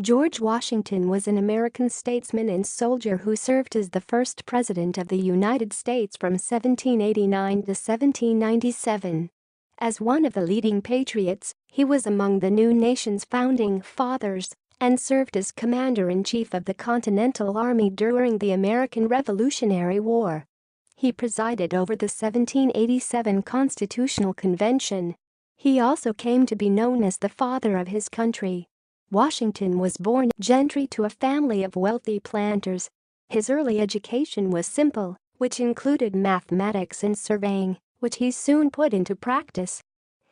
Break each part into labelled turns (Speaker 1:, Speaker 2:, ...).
Speaker 1: George Washington was an American statesman and soldier who served as the first president of the United States from 1789 to 1797. As one of the leading patriots, he was among the new nation's founding fathers and served as commander-in-chief of the Continental Army during the American Revolutionary War. He presided over the 1787 Constitutional Convention. He also came to be known as the father of his country. Washington was born gentry to a family of wealthy planters. His early education was simple, which included mathematics and surveying, which he soon put into practice.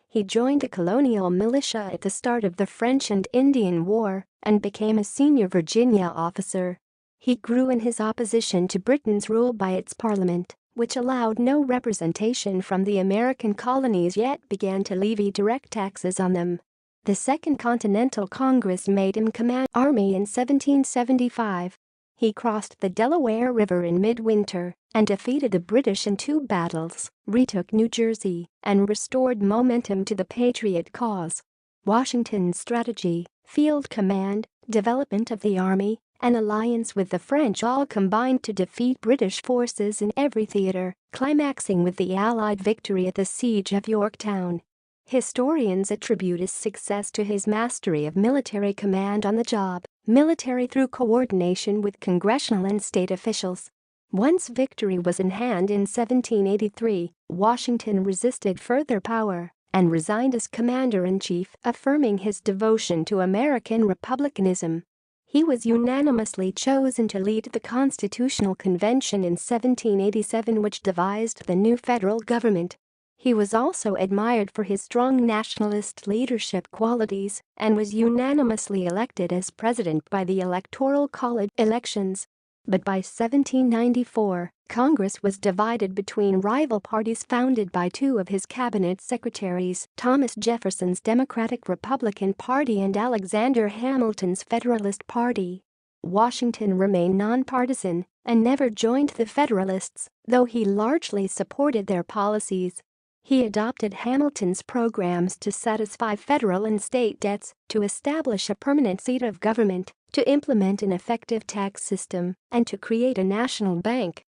Speaker 1: He joined the colonial militia at the start of the French and Indian War and became a senior Virginia officer. He grew in his opposition to Britain's rule by its parliament, which allowed no representation from the American colonies yet began to levy direct taxes on them. The Second Continental Congress made him command army in 1775. He crossed the Delaware River in midwinter and defeated the British in 2 battles, retook New Jersey, and restored momentum to the Patriot cause. Washington's strategy, field command, development of the army, and alliance with the French all combined to defeat British forces in every theater, climaxing with the Allied victory at the Siege of Yorktown. Historians attribute his success to his mastery of military command on the job, military through coordination with congressional and state officials. Once victory was in hand in 1783, Washington resisted further power and resigned as commander-in-chief, affirming his devotion to American republicanism. He was unanimously chosen to lead the Constitutional Convention in 1787, which devised the new federal government. He was also admired for his strong nationalist leadership qualities and was unanimously elected as president by the Electoral College elections. But by 1794, Congress was divided between rival parties founded by 2 of his cabinet secretaries, Thomas Jefferson's Democratic-Republican Party and Alexander Hamilton's Federalist Party. Washington remained nonpartisan and never joined the Federalists, though he largely supported their policies. He adopted Hamilton's programs to satisfy federal and state debts, to establish a permanent seat of government, to implement an effective tax system, and to create a national bank.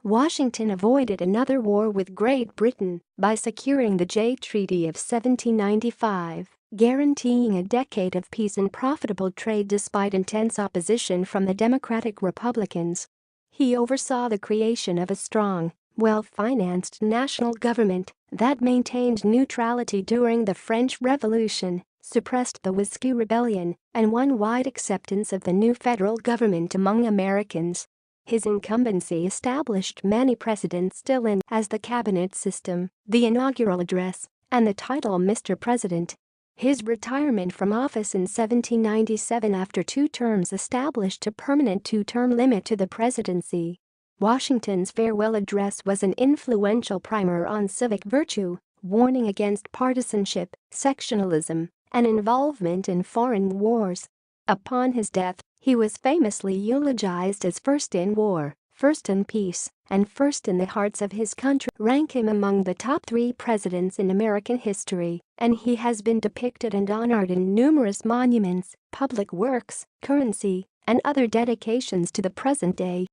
Speaker 1: Washington avoided another war with Great Britain by securing the Jay Treaty of 1795, guaranteeing a decade of peace and profitable trade despite intense opposition from the Democratic Republicans. He oversaw the creation of a strong, well-financed national government that maintained neutrality during the French Revolution, suppressed the Whiskey Rebellion, and won wide acceptance of the new federal government among Americans. His incumbency established many precedents still in as the cabinet system, the inaugural address, and the title Mr. President. His retirement from office in 1797 after 2 terms established a permanent 2-term limit to the presidency. Washington's farewell address was an influential primer on civic virtue, warning against partisanship, sectionalism, and involvement in foreign wars. Upon his death, he was famously eulogized as first in war, first in peace, and first in the hearts of his country, ranking him among the top 3 presidents in American history, and he has been depicted and honored in numerous monuments, public works, currency, and other dedications to the present day.